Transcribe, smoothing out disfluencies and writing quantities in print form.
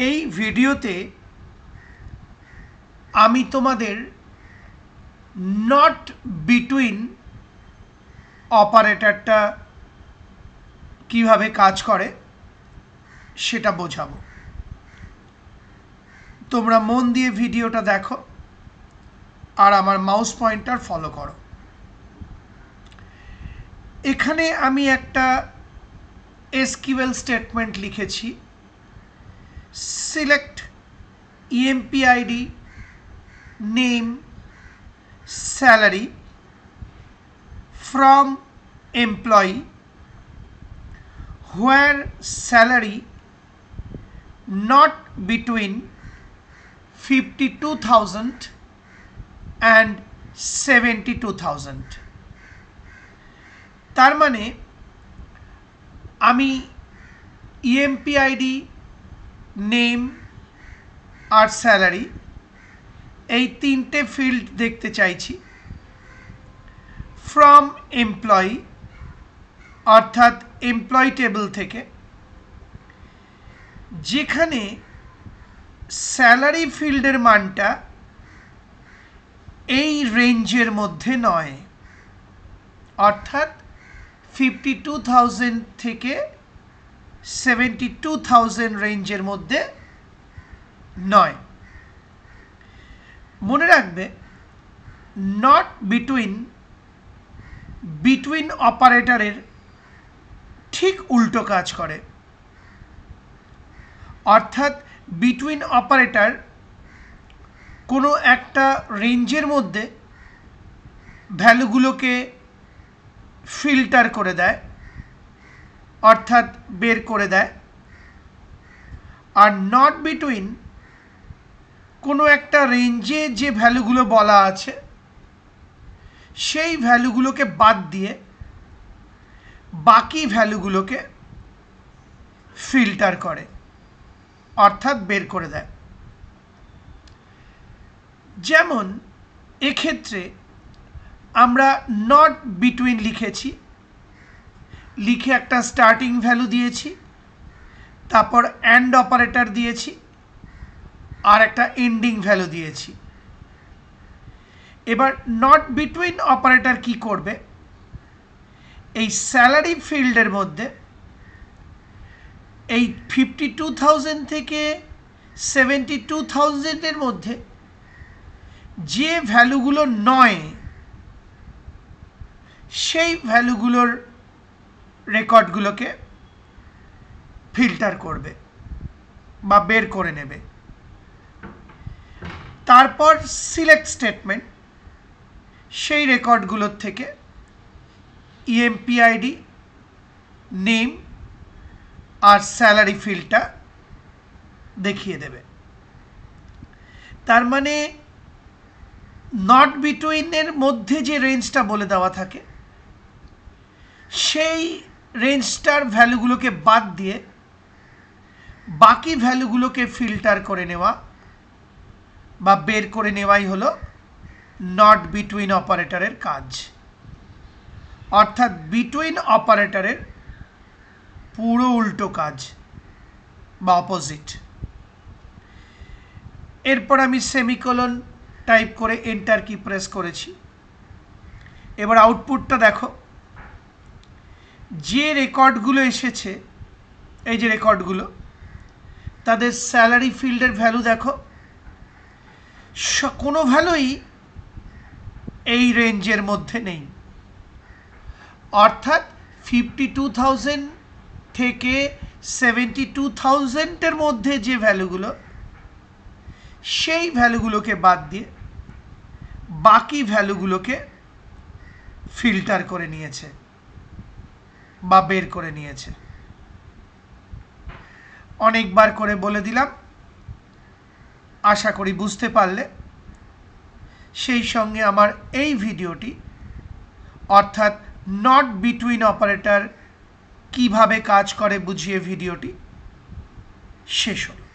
এই ভিডিওতে আমি তোমাদের নট বিটুইন অপারেটরটা কিভাবে কাজ করে সেটা বোঝাবো। তোমরা মন দিয়ে ভিডিওটা দেখো আর আমার মাউস পয়েন্টার ফলো করো। এখানে আমি একটা এসকিউএল স্টেটমেন্ট লিখেছি, select EMPID name salary from employee where salary not between 52,000 and 72,000। তার মানে আমি EMPID নেম আর স্যালারি এই তিনটে ফিল্ড দেখতে চাইছি। ফ্রম এমপ্লয়ি অর্থাৎ এমপ্লয়ি টেবিল থেকে, যেখানে স্যালারি ফিল্ডের মানটা এই রেঞ্জের মধ্যে নয়, অর্থাৎ 52,000 থেকে 72,000 রেঞ্জের মধ্যে নয়। মনে রাখবে, নট বিটুইন অপারেটরের ঠিক উল্টো কাজ করে। অর্থাৎ বিটুইন অপারেটর কোনো একটা রেঞ্জের মধ্যে ভ্যালুগুলোকে ফিল্টার করে দেয়, অর্থাৎ বের করে দেয়। আর নট বিটুইন কোনো একটা রেঞ্জে যে ভ্যালুগুলো বলা আছে সেই ভ্যালুগুলোকে বাদ দিয়ে বাকি ভ্যালুগুলোকে ফিল্টার করে, অর্থাৎ বের করে দেয়। যেমন এক্ষেত্রে আমরা নট বিটুইন লিখেছি, লিখে একটা স্টার্টিং ভ্যালু দিয়েছি, তারপর অ্যান্ড অপারেটর দিয়েছি আর একটা এন্ডিং ভ্যালু দিয়েছি। এবার নট বিটুইন অপারেটর কি করবে, এই স্যালারি ফিল্ডের মধ্যে এই 52,000 থেকে 72,000 এর মধ্যে যে ভ্যালুগুলো নয় সেই ভ্যালুগুলোর রেকর্ডগুলোকে ফিল্টার করবে বা বের করে নেবে। তারপর সিলেক্ট স্টেটমেন্ট সেই রেকর্ডগুলোর থেকে EMPID নেম আর স্যালারি ফিল্ডটা দেখিয়ে দেবে। তার মানে নট বিটুইনের মধ্যে যে রেঞ্জটা বলে দেওয়া থাকে সেই রেঞ্জটার ভ্যালুগুলোকে বাদ দিয়ে বাকি ভ্যালুগুলোকে ফিল্টার করে নেওয়া বা বের করে নেওয়াই হলো নট বিটুইন অপারেটরের কাজ। অর্থাৎ বিটুইন অপারেটরের পুরো উল্টো কাজ বা অপোজিট। এরপর আমি সেমিকোলন টাইপ করে এন্টার কি প্রেস করেছি। এবার আউটপুটটা দেখো, যে রেকর্ডগুলো এসেছে, এই যে রেকর্ডগুলো, তাদের স্যালারি ফিল্ডের ভ্যালু দেখো, কোনো ভ্যালুই এই রেঞ্জের মধ্যে নেই। অর্থাৎ 52,000 থেকে 72,000 এর মধ্যে যে ভ্যালুগুলো, সেই ভ্যালুগুলোকে বাদ দিয়ে বাকি ভ্যালুগুলোকে ফিল্টার করে নিয়েছে বা বের করে নিয়েছে। অনেকবার করে বলে দিলাম, আশা করি বুঝতে পারলে। সেই সঙ্গে আমার এই ভিডিওটি অর্থাৎ নট বিটুইন অপারেটর কিভাবে কাজ করে বুঝিয়ে ভিডিওটি শেষ হলো।